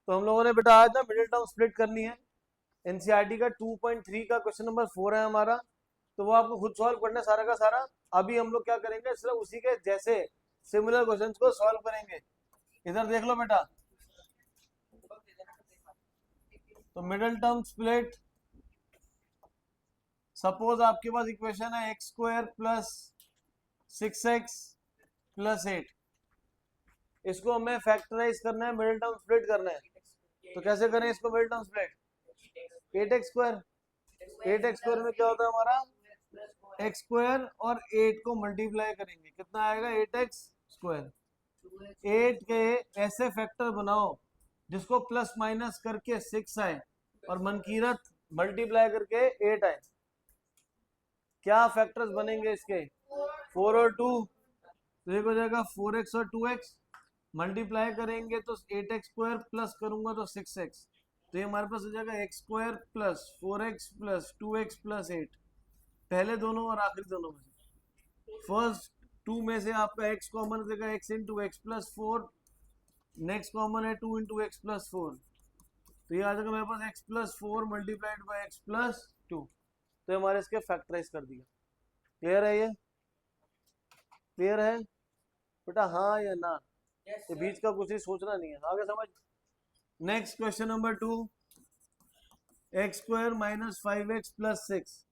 तो हम लोगों ने बेटा आज ना मिडिल टर्म स्प्लिट करनी है। एनसीईआरटी का 2.3 का क्वेश्चन नंबर 4 है हमारा, तो वो आपको खुद सॉल्व करना है सारा का सारा। अभी हम लोग क्या करेंगे, सिर्फ उसी के जैसे सिमिलर क्वेश्चंस को सॉल्व करेंगे। इधर देख लो बेटा, तो मिडिल टर्म स्प्लिट, सपोज आपके पास इक्वेशन है x square plus 6x plus 8, इसको हमें फैक्टराइज करना है, मिडिल टर्म स्प्लिट करना है। तो कैसे करें इसको middle term split? 8x square, 8x square में क्या होता है हमारा एक्स स्क्वायर, और 8 को मल्टीप्लाई करेंगे, कितना आएगा 8x स्क्वायर। 8 के ऐसे फैक्टर बनाओ जिसको प्लस माइनस करके 6 आए और मनकीरत मल्टीप्लाई करके 8 आए। क्या फैक्टर्स बनेंगे इसके? 4 और 2, तो एक हो जाएगा 4x और 2x, मल्टीप्लाई करेंगे तो 8x स्क्वायर, प्लस करूंगा तो 6x, तो ये हमारे पास हो जाएगा x square plus 4x plus 2x plus 8। पहले दोनों और आखिरी दोनों में से फर्स्ट 2 में से आपका x कॉमन देगा, x into x plus 4, next common है 2 इंटू एक्स प्लस 4, तो ये आ जाएगा मेरे पास x plus 4 multiplied by x plus 2। तो ये हमारे इसके फैक्टराइज कर दिया। क्लियर है? ये क्लियर है बेटा, हाँ या ना? ये बीच का कुछ ही सोचना नहीं है, आगे समझ। Next question number 2, x square minus 5x plus 6।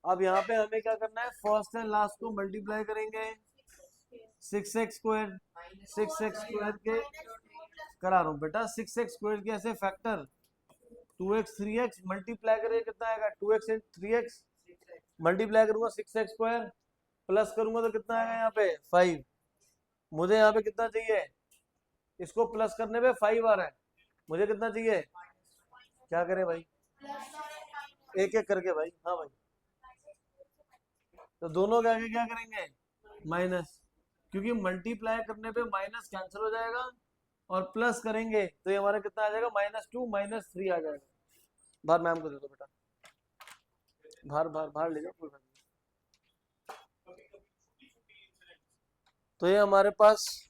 अब यहाँ पे हमें क्या करना है, फर्स्ट एंड लास्ट को मल्टीप्लाई करेंगे, 6x स्क्वायर, 6x स्क्वायर के करा रहा हूँ बेटा, 6x स्क्वायर के ऐसे फैक्टर 2x 3x मल्टीप्लाई करेंगे, कितना आएगा 2x इंटू 3x, मल्टीप्लाई करूंगा 6x स्क्वायर, प्लस करूंगा तो कितना आएगा यहाँ पे 5। मुझे यहाँ पे कितना चाहिए, इसको प्लस करने पे 5 आ रहा है, मुझे कितना चाहिए? क्या करें भाई, एक एक करके भाई। हाँ भाई, तो दोनों के आगे क्या करेंगे माइनस, क्योंकि मल्टीप्लाई करने पे माइनस कैंसिल हो जाएगा, और प्लस करेंगे तो ये हमारा कितना आ जाएगा -2 -3 आ जाएगा। बाहर मैम को दे दो बेटा, बाहर बाहर बाहर ले जाओ, कोई बात नहीं। तो ये हमारे पास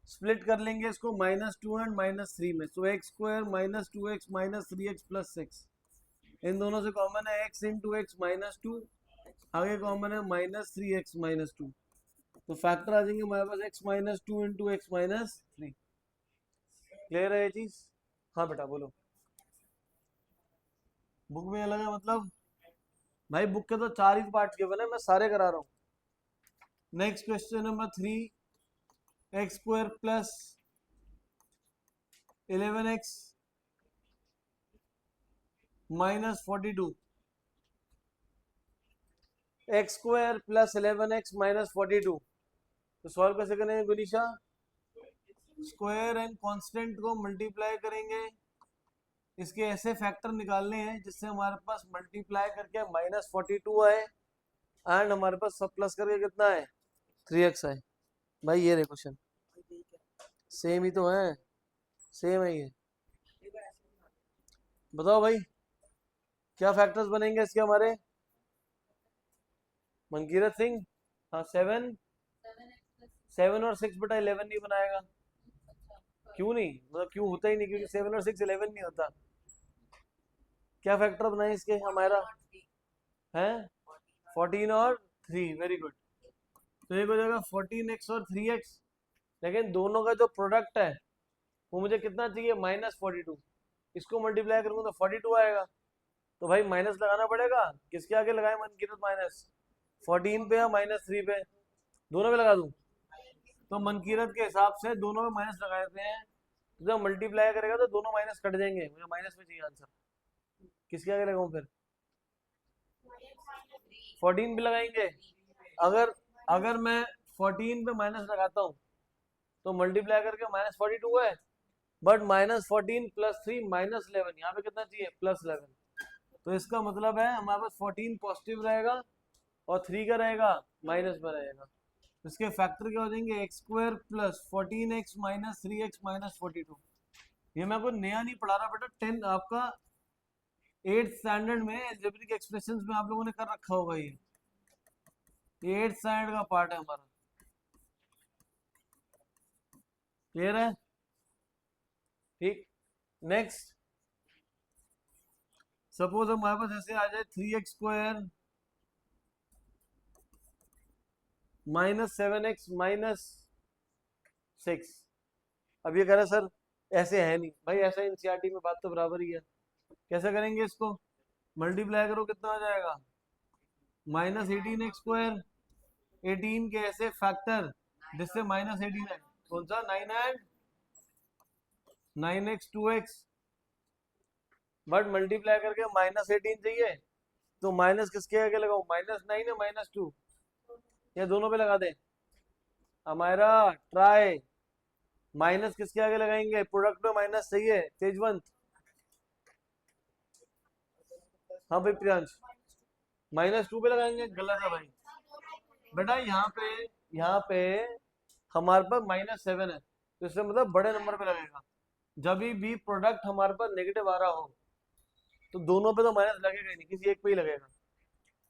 स्प्लिट कर लेंगे इसको -2 एंड -3 में, तो x square minus 2x minus 3x plus 6, इन दोनों से कॉमन है x इंटू एक्स -2, आगे कॉमन है -3x -2, तो फैक्टर आ जाएंगे हमारे पास x -2 इंटू एक्स -3। क्लियर है ये चीज? हाँ बेटा बोलो। बुक में अलग है मतलब? भाई बुक के तो 4 ही पार्ट के बने, मैं सारे करा रहा हूँ। Next question number 3, x square plus 11x minus 42, x square plus 11x minus 42, तो सॉल्व कैसे करेंगे गुनीशा? स्क्वायर एंड कांस्टेंट को मल्टीप्लाई करेंगे, इसके ऐसे फैक्टर निकालने हैं जिससे हमारे पास मल्टीप्लाई करके -42 आए एंड हमारे पास सब प्लस करके कितना है 3x आए। भाई ये रे क्वेश्चन सेम ही तो है, सेम है ये। बताओ भाई क्या फैक्टर्स बनेंगे इसके हमारे? मनकीरत सिंह, हाँ 7 और 6 बटा 11 नहीं बनाएगा। क्यों नहीं, मतलब क्यों होता ही नहीं, क्योंकि 7 और 6 11 नहीं होता। क्या फैक्टर बनाए इसके हमारा? है 14 और 3, वेरी गुड। तो एक हो जाएगा 14x और 3x, लेकिन दोनों का जो प्रोडक्ट है वो मुझे कितना चाहिए -42, इसको मल्टीप्लाई करूंगा तो 42 आएगा, तो भाई माइनस लगाना पड़ेगा। किसके आगे लगाए मनकीरत माइनस? 14 पे या -3 पे? दोनों पे लगा दूं? तो मनकीरत के हिसाब से दोनों में माइनस लगा देते हैं, तो जब मल्टीप्लाई करेगा तो दोनों माइनस कट जाएंगे, मुझे माइनस में चाहिए आंसर। किसके आगे लगाऊं फिर? 14 पे लगाएंगे। अगर अगर मैं 14 पे माइनस लगाता हूँ तो मल्टीप्लाई करके -42 है, बट -14 प्लस 3 -11, यहाँ पे कितना चाहिए +11, तो इसका मतलब है हमारे पास 14 पॉजिटिव रहेगा और 3 का रहेगा माइनस में रहेगा। इसके फैक्टर क्या हो जाएंगे, x square plus 14x minus 3x minus 42। ये मैं कोई नया नहीं पढ़ा रहा बेटा, 10 आपका 8th स्टैंडर्ड में एल्जेब्रिक एक्सप्रेशंस में आप लोगों ने कर रखा होगा। ये 8th स्टैंडर्ड का पार्ट है हमारा। क्लियर है? ठीक। नेक्स्ट सपोज हमारे पास ऐसे आ जाए 3x² -7x -6। अब ये कह रहे सर ऐसे है नहीं भाई, ऐसा एनसीईआरटी में बात तो बराबर ही है। कैसे करेंगे इसको? मल्टीप्लाई करो, कितना आ जाएगा? -18x²। 18 के ऐसे फैक्टर जिससे -18 है, कौन सा? 9 and 9x 2x। But multiply करके -18 चाहिए, तो माइनस किसके आगे लगाओ? -9 है -2, या दोनों पे लगा दें? हमारा ट्राई। माइनस किसके आगे लगाएंगे? प्रोडक्ट में माइनस चाहिए तेजवंत। हाँ भाई प्रियांश, -2 पे लगाएंगे? गलत है भाई बेटा, यहाँ पे हमारे पास -7 है, तो इससे मतलब बड़े नंबर पे लगेगा। जब भी प्रोडक्ट हमारे पास नेगेटिव आ रहा हो तो दोनों पे तो माइनस लगेगा ही नहीं, किसी एक पे ही लगेगा।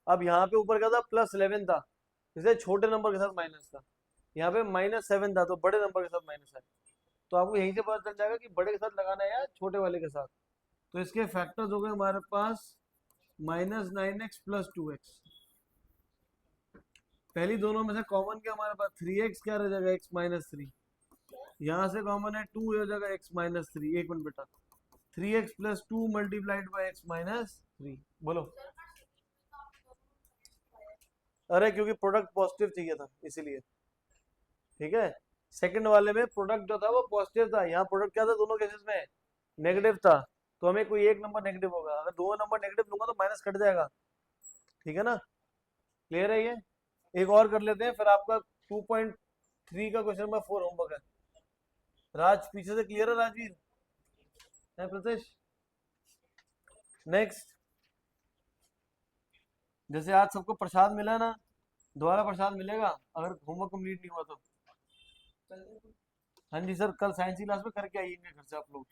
अब यहाँ पे ऊपर क्या था? +11 था, इसलिए छोटे नंबर के साथ माइनस था। यहाँ पे -7 था, तो बड़े नंबर के साथ माइनस है। तो आपको यहीं से पता चल जाएगा कि बड़े के साथ लगाना है या छोटे वाले के साथ। तो इसके फैक्टर्स हो गए हमारे पास -9x + 2x। पहली दोनों में से कॉमन क्या हमारे पास? 3x क्या रह जाएगा? x -3। यहाँ से कॉमन है 2 हो जाएगा x -3। एक मिनट बेटा, 3x + 2 × x -3। बोलो। अरे क्योंकि प्रोडक्ट पॉजिटिव चाहिए था इसीलिए। ठीक है, सेकंड वाले में प्रोडक्ट जो था वो पॉजिटिव था, यहाँ प्रोडक्ट क्या था? दोनों केसेस में नेगेटिव था, तो हमें कोई एक नंबर नेगेटिव होगा। अगर दो नंबर नेगेटिव लूंगा तो माइनस कट जाएगा। ठीक है ना? क्लियर है ये? एक और कर लेते हैं, फिर आपका 2.3 का क्वेश्चन नंबर 4 होमवर्क है। राज पीछे से क्लियर है? राजवीर है? प्रतीश? नेक्स्ट, जैसे आज सबको प्रसाद मिला ना, दोबारा प्रसाद मिलेगा अगर होमवर्क कंप्लीट नहीं हुआ तो। हाँ जी सर, कल साइंस की क्लास में करके आइएंगे घर से आप लोग।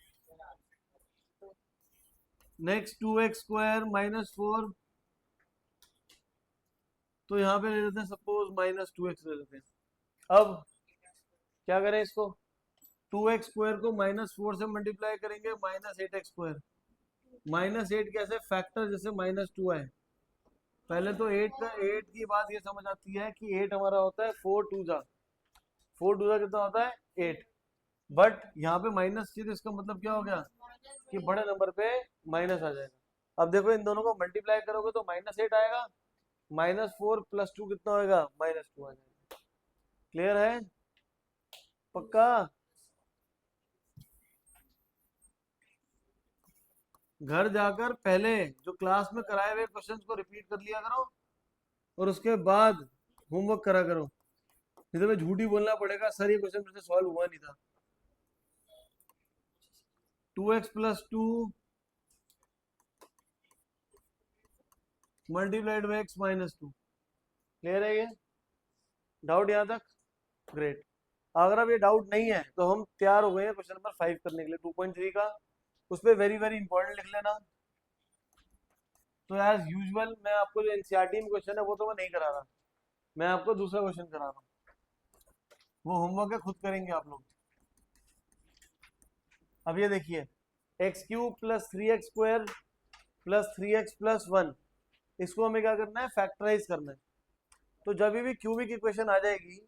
नेक्स्ट 2x² -4, तो यहाँ पे ले लेते हैं सपोज -2x ले लेते हैं। अब क्या करें इसको? 2x² को -4 से मल्टीप्लाई करेंगे, -8x²। -8 कैसे? फैक्टर जैसे -2 है। पहले तो 8 की बात ये समझ आती है कि 8 हमारा होता है 4 2 जा, 4 2 जा कितना होता है? 8। बट यहाँ पे माइनस थी, तो इसका मतलब क्या हो गया कि बड़े नंबर पे माइनस आ जाएगा। अब देखो इन दोनों को मल्टीप्लाई करोगे तो -8 आएगा, -4 + 2 कितना होएगा? -2 आ जाएगा। क्लियर है? पक्का? घर जाकर पहले जो क्लास में कराए हुए क्वेश्चंस को रिपीट कर लिया करो, और उसके बाद होमवर्क करा करो। नहीं तो मैं झूठी बोलना पड़ेगा सर ये क्वेश्चन मेरे से सॉल्व हुआ नहीं था। 2x + 2 × x -2। क्लियर है ये? डाउट यहाँ तक? ग्रेट। अगर अब ये डाउट नहीं है तो हम तैयार हो गए हैं क्वेश्चन नंबर 5 करने के लिए, 2.3 का। उस पर वेरी वेरी इंपॉर्टेंट लिख लेना। तो एज यूजुअल मैं आपको जो एनसीईआरटी में क्वेश्चन है वो तो मैं नहीं करा रहा, मैं आपको दूसरा क्वेश्चन करा रहा हूँ। वो होमवर्क है, खुद करेंगे आप लोग। अब ये देखिए, x³ + 3x² + 3x + 1, इसको हमें क्या करना है? फैक्टराइज करना है। तो जब भी क्यूबिक इक्वेशन आ जाएगी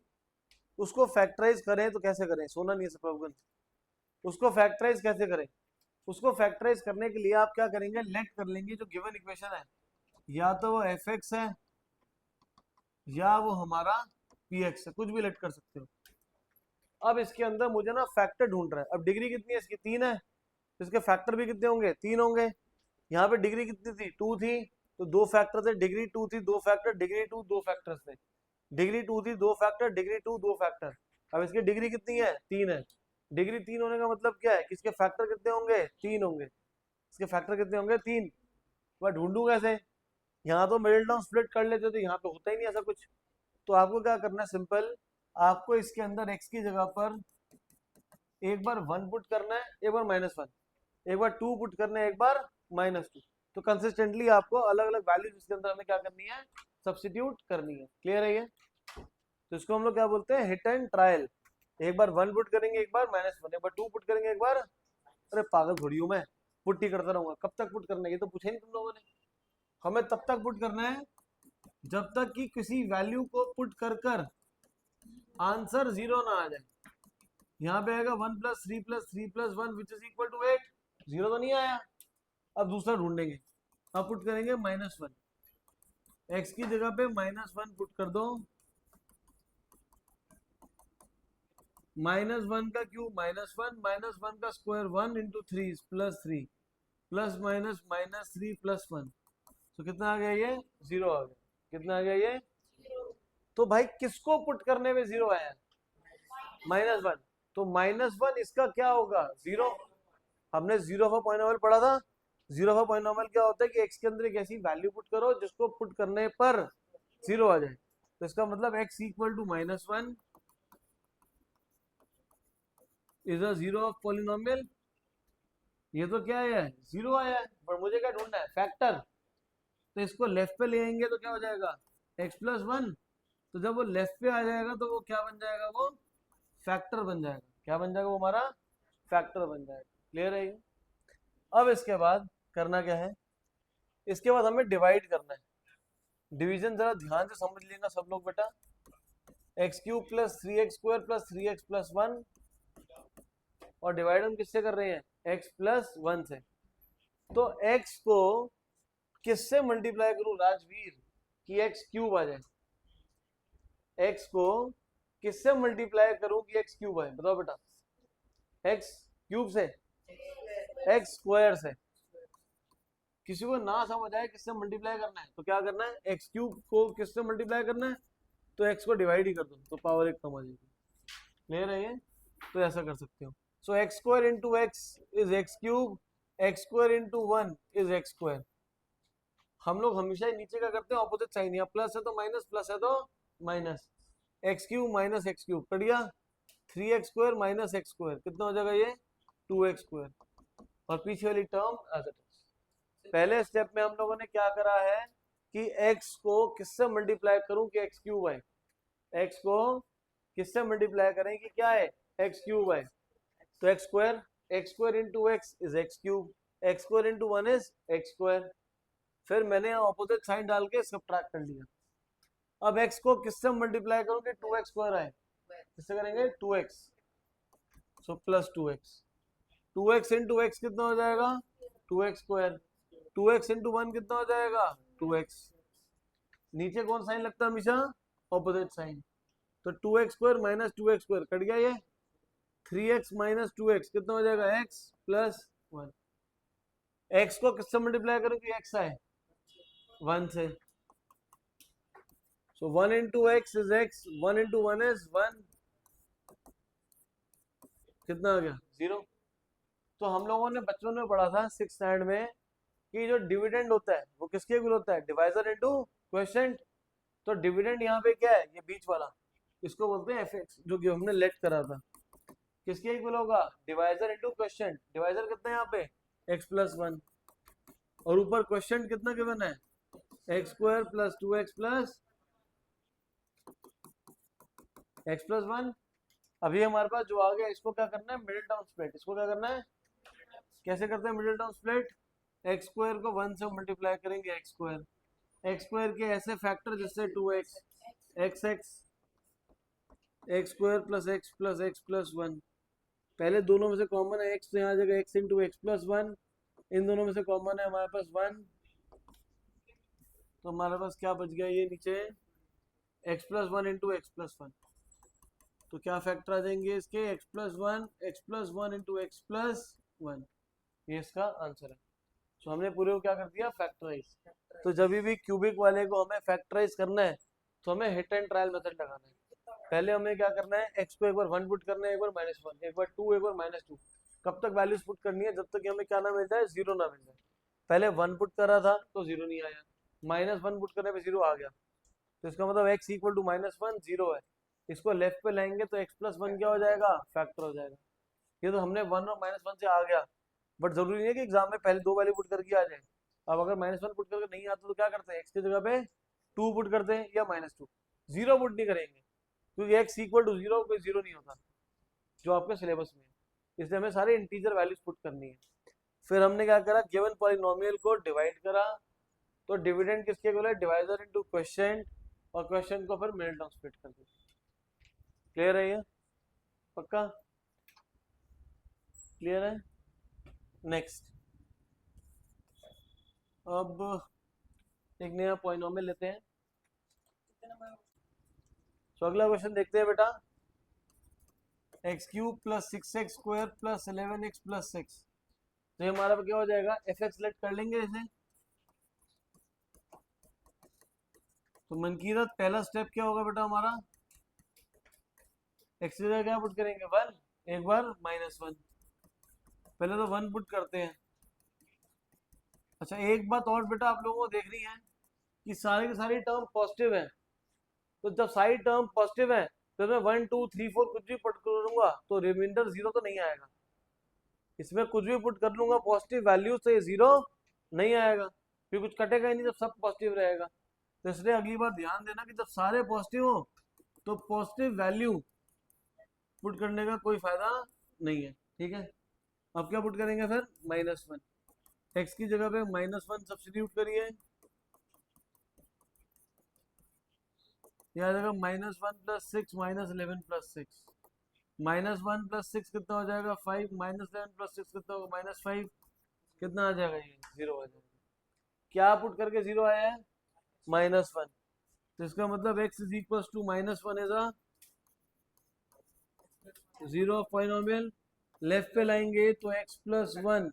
उसको फैक्टराइज करें तो कैसे करें? सोना नहीं है सप्रभगन, उसको फैक्टराइज कैसे करें? उसको फैक्टराइज करने के लिए आप क्या करेंगे? लेट कर लेंगे जो गिवन इक्वेशन है, या तो वो fx है या वो हमारा px है, कुछ भी लेट कर सकते हो। अब इसके अंदर मुझे ना फैक्टर ढूंढ रहा है। अब डिग्री कितनी है इसकी? 3 है, तो इसके फैक्टर भी कितने होंगे? 3 होंगे। यहाँ पे डिग्री कितनी थी? 2 थी, तो 2 फैक्टर थे। डिग्री 2 थी, 2 फैक्टर, डिग्री 2 2 फैक्टर्स थे। डिग्री 2 थी, 2 फैक्टर, डिग्री 2 2 फैक्टर। अब इसकी डिग्री कितनी है? 3 है। डिग्री 3 होने का मतलब क्या है कि इसके फैक्टर कितने होंगे? 3 होंगे। इसके फैक्टर कितने होंगे? 3। मैं ढूंढूं कैसे? यहाँ तो मिडिल टर्म स्प्लिट कर लेते, तो यहाँ पे होता ही नहीं ऐसा कुछ। तो आपको क्या करना है? सिंपल, आपको इसके अंदर x की जगह पर एक बार 1 पुट करना है, एक बार -1, एक बार 2 पुट करना है, एक बार -2। तो कंसिस्टेंटली आपको अलग अलग वैल्यूज इसके अंदर हमें क्या करनी है? सब्स्टिट्यूट करनी है। क्लियर है ये? तो इसको हम लोग क्या बोलते हैं? Hit and trial. एक बार 1 पुट करेंगे, एक बार -1, एक बार 2 पुट करेंगे, एक बार अरे पागल थोड़ी हूँ मैं, पुट ही करता रहूंगा। कब तक पुट करना है, ये तो पूछा नहीं तुम लोगों ने। हमें तब तक पुट करना है जब तक कि किसी वैल्यू को पुट कर कर आंसर 0 ना आ जाए। यहाँ पे आएगा 1 + 3 + 3 + 1 विच इज इक्वल टू 8, 0 तो नहीं आया। अब दूसरा ढूंढेंगे, अब पुट करेंगे -1, x की जगह पे -1 पुट कर दो। -1 का क्यूब -1, -1 का स्क्वायर 1 × 3 + 3 प्लस माइनस -3 + 1, तो कितना आ गया ये 0 आ गया। कितना आ गया ये, तो भाई किसको पुट करने में 0 आया, -1, तो -1 इसका क्या होगा 0। हमने 0 का पॉलिनोमियल पढ़ा था। 0 का पॉलिनोमियल क्या होता है कि x के अंदर एक ऐसी वैल्यू पुट करो जिसको पुट करने पर 0 आ जाए। तो इसका मतलब x = -1 is a 0 of polynomial. ये तो क्या है 0 आया है, पर मुझे क्या ढूंढना है, फैक्टर। तो इसको लेफ्ट पे ले आएंगे तो क्या हो जाएगा x + 1, तो जब वो लेफ्ट पे आ जाएगा तो वो क्या बन जाएगा, वो फैक्टर बन जाएगा। क्या बन जाएगा, वो हमारा फैक्टर बन जाएगा। क्लियर है ये। अब इसके बाद करना क्या है, इसके बाद हमें डिवाइड करना है। डिवीजन जरा ध्यान से समझ लेना सब लोग बेटा। x³ + 3x² + 3x + 1, और डिवाइड हम किससे कर रहे हैं, x + 1 से। तो x को किससे मल्टीप्लाई करूं राजवीर कि x³ आ जाए, x को किससे मल्टीप्लाई करूं कि x³ आए, बताओ बेटा। x³ से, x² से। किसी को ना समझ आए किससे मल्टीप्लाई करना है तो क्या करना है, x³ को किससे मल्टीप्लाई करना है, तो x को डिवाइड ही कर दो तो पावर 1 कम आ जाएगी। क्लियर है ये, तो ऐसा कर सकते हो। सो x² × x is x³, x² × 1 is x²। हम लोग हमेशा ही नीचे क्या करते हैं, ऑपोजिट साइन, या प्लस है तो माइनस, प्लस है तो माइनस। x³ - x³ कट गया, 3x² - x², कितना हो जाएगा ये 2x², और पीछे वाली टर्म एज इट इज। पहले स्टेप में हम लोगों ने क्या करा है कि x को किससे मल्टीप्लाई करूं कि x³ आए, x को किससे मल्टीप्लाई करें कि क्या है, x³ आए। तो x² × x is x³, x² × 1 is x²। फिर मैंने ऑपोजिट साइन डाल के सब्ट्रैक्ट कर लिया। अब x को किससे मल्टीप्लाई करूं कि 2x² आए, किससे करेंगे 2x, so plus 2x। 2x × x कितना हो जाएगा 2x², 2x × 1 कितना हो जाएगा 2x। नीचे कौन साइन लगता है हमेशा, ऑपोजिट साइन। तो 2x² - 2x² कट गया ये, 3x - 2x कितना हो जाएगा x + 1। x को किससे मल्टीप्लाई करूं कि x आए 1 से, so 1 × x is x, 1 × 1 is 1, कितना आ गया 0। तो हम लोगों ने बचपन में पढ़ा था 6th स्टैंडर्ड में कि जो डिविडेंड होता है वो किसके इक्वल होता है, डिवाइजर इनटू क्वोशिएंट। तो डिविडेंड यहाँ पे क्या है, ये बीच वाला, इसको बोलते हैं fx, जो कि हमने लेट करा था। किसके इक्वल होगा, डिवाइजर इनटू क्वोशिएंट। डिवाइजर कितना है यहाँ पे x + 1, और ऊपर क्वोशिएंट कितना गिवन है x² + 2x + x + 1। अभी हमारे पास जो आ गया, इसको क्या करना है, मिडिल टर्म स्प्लिट। इसको क्या करना है, कैसे करते हैं मिडिल टर्म स्प्लिट, x² को 1 से मल्टीप्लाई करेंगे x², x² के ऐसे फैक्टर जिससे 2x, x x² + x + x + 1। पहले दोनों में से कॉमन है x, तो यहाँ आ जाएगा x × x + 1। इन दोनों में से कॉमन है हमारे पास 1, तो हमारे पास क्या बच गया, ये नीचे x + 1 × x + 1। तो क्या फैक्टर आ जाएंगे इसके, x + 1 × x + 1, ये इसका आंसर है। तो हमने पूरे को क्या कर दिया, फैक्टराइज। तो जब भी क्यूबिक वाले को हमें फैक्टराइज करना है तो हमें हिट एंड ट्रायल मेथड लगाना है। पहले हमें क्या करना है, x को एक बार 1 पुट करना है, एक बार -1, एक बार 2, एक बार -2। कब तक वैल्यूज पुट करनी है, जब तक हमें क्या ना मिल जाए, 0 ना मिल जाए। पहले 1 पुट करा था तो 0 नहीं आया, -1 पुट करने पे 0 आ गया, तो इसका मतलब x = -1 0 है। इसको लेफ्ट पे लाएंगे तो x + 1 क्या हो जाएगा, फैक्टर हो जाएगा। ये तो हमने 1 और -1 से आ गया, बट जरूरी नहीं है कि एग्जाम में पहले 2 वैल्यू पुट करके आ जाए। अब अगर -1 पुट करके नहीं आता तो क्या करते हैं, x की जगह पे 2 पुट करते हैं या -2, 0 पुट नहीं करेंगे, क्योंकि x = 0 कोई 0 नहीं होता जो आपके सिलेबस में है। इसलिए हमें सारे इंटीजर वैल्यूज पुट करनी है। फिर हमने क्या करा, गिवन पॉलिनोमियल को डिवाइड करा, तो डिविडेंड किसके बोले, डिवाइजर इनटू क्वोशिएंट, और क्वोशिएंट को फिर मिडिल टर्म स्प्लिट कर दिया। क्लियर है ये? पक्का क्लियर है? नेक्स्ट, अब एक नया पॉलिनोमियल लेते हैं। तो अगला क्वेश्चन देखते हैं बेटा, x cube plus 6x square plus 11x plus 6, तो ये हमारा क्या हो जाएगा, एफ एक्स सेलेक्ट कर लेंगे इसे। तो मनकीरत पहला स्टेप क्या होगा बेटा हमारा, एक्स की जगह क्या पुट करेंगे, 1, एक बार -1, पहले तो 1 पुट करते हैं। अच्छा एक बात और बेटा आप लोगों को देखनी है कि सारी की सारी टर्म पॉजिटिव है, तो जब सारी टर्म पॉजिटिव है तो मैं 1 2 3 4 कुछ भी पुट करूंगा तो रिमाइंडर 0 तो नहीं आएगा। इसमें कुछ भी पुट कर लूंगा पॉजिटिव वैल्यू तो ये 0 नहीं आएगा, फिर कुछ कटेगा ही नहीं जब सब पॉजिटिव रहेगा। तो इसलिए अगली बार ध्यान देना कि जब सारे पॉजिटिव हो तो पॉजिटिव वैल्यू पुट करने का कोई फायदा नहीं है, ठीक है। अब क्या पुट करेंगे फिर, -1, एक्स की जगह पे -1 सब्स्टिट्यूट करिए, यहाँ जगह -1 प्लस 6 -11 प्लस 6, -1 प्लस 6 कितना हो जाएगा 5, -11 प्लस 6 कितना होगा -5, कितना आ जाएगा ये 0 आ जाएगा। क्या पुट करके 0 आया है, -1, तो इसका मतलब x is equal to -1 is a 0 of polynomial. Left पे लाएंगे तो x plus 1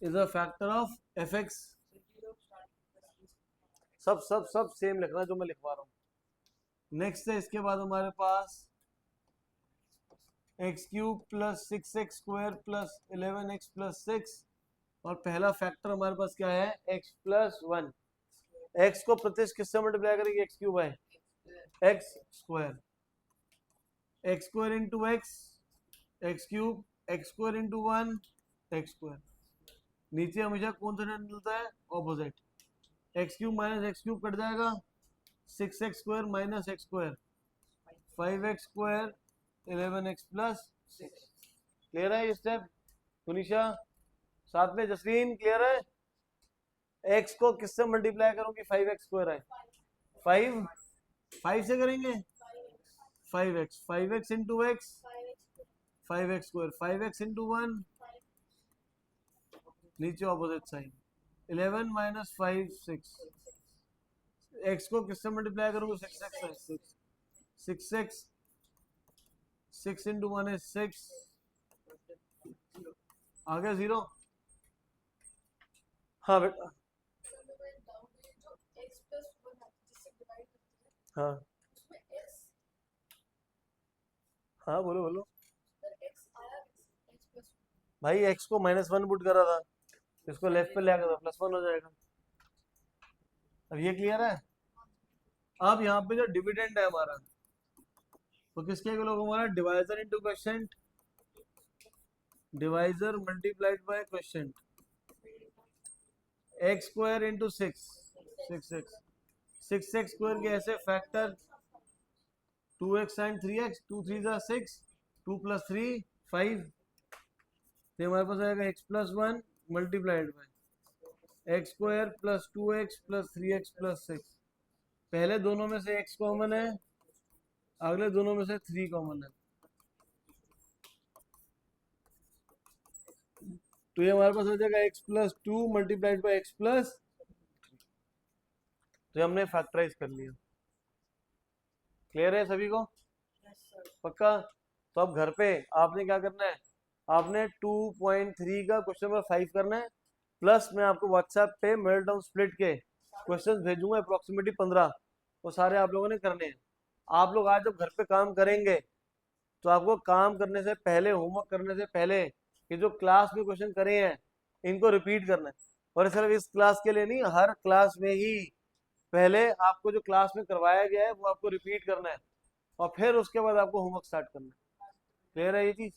is a factor of f x. सब सब सब सेम लिखना जो मैं लिखवा रहा हूँ। नेक्स्ट है इसके बाद हमारे पास x cube plus 6x square plus 11x plus 6, और पहला फैक्टर हमारे पास क्या है, x प्लस 1। x को प्रतिश किससे मल्टीप्लाई करेंगे, x क्यूब है x square, x square into x, x cube, x square into 1 x square. नीचे हमेशा कौन सा टर्म मिलता है, opposite, x cube minus x cube cut जाएगा, 6x square minus x square 5x square 11x plus 6। Clear है ये step सुनिशा, साथ में जसलीन क्लियर है? x को किससे मल्टीप्लाई करूंगी, 5x स्क्वायर है, 5 से करेंगे 5x into x 5x square 5x into 1, नीचे ऑपोजिट साइन 11 माइनस 5 6, x को किससे मल्टीप्लाई करूंगा, 6x है 6x 6 इंटू 1 है 6, आ गया 0। हाँ बेटा, हाँ हाँ बोलो बोलो भाई, x को -1 पुट करा था, इसको लेफ्ट पे ले आकर +1 हो जाएगा। अब ये क्लियर है? अब यहाँ पे जो डिविडेंड है हमारा, तो किसके लोग हमारा, divisor into quotient, divisor multiplied by quotient, x square into 6x 6x square के ऐसे फैक्टर 2x sin 3x 2 3 जा 6 2 प्लस 3 5, तो हमारे पास आएगा x plus 1 multiplied by x square plus 2x plus 3x plus 6। पहले दोनों में से x कॉमन है, अगले दोनों में से 3 कॉमन है, तो ये हमारे पास हो जाएगा x plus 2 multiplied by x plus, तो ये हमने फैक्टराइज कर लिया। क्लियर है सभी को? पक्का? तो अब घर पे आपने क्या करना है, आपने 2.3 का क्वेश्चन नंबर 5 करना है, प्लस मैं आपको व्हाट्सएप पे मिडिल टर्म स्प्लिट के क्वेश्चंस भेजूंगा अप्रोक्सीमेटली 15, वो सारे आप लोगों ने करने हैं। आप लोग आज जब घर पे काम करेंगे तो आपको काम करने से पहले, होमवर्क करने से पहले, ये जो क्लास में क्वेश्चन करे हैं इनको रिपीट करना है, और सिर्फ इस क्लास के लिए नहीं, हर क्लास में ही पहले आपको जो क्लास में करवाया गया है वो आपको रिपीट करना है, और फिर उसके बाद आपको होमवर्क स्टार्ट करना है। क्लियर है ये चीज?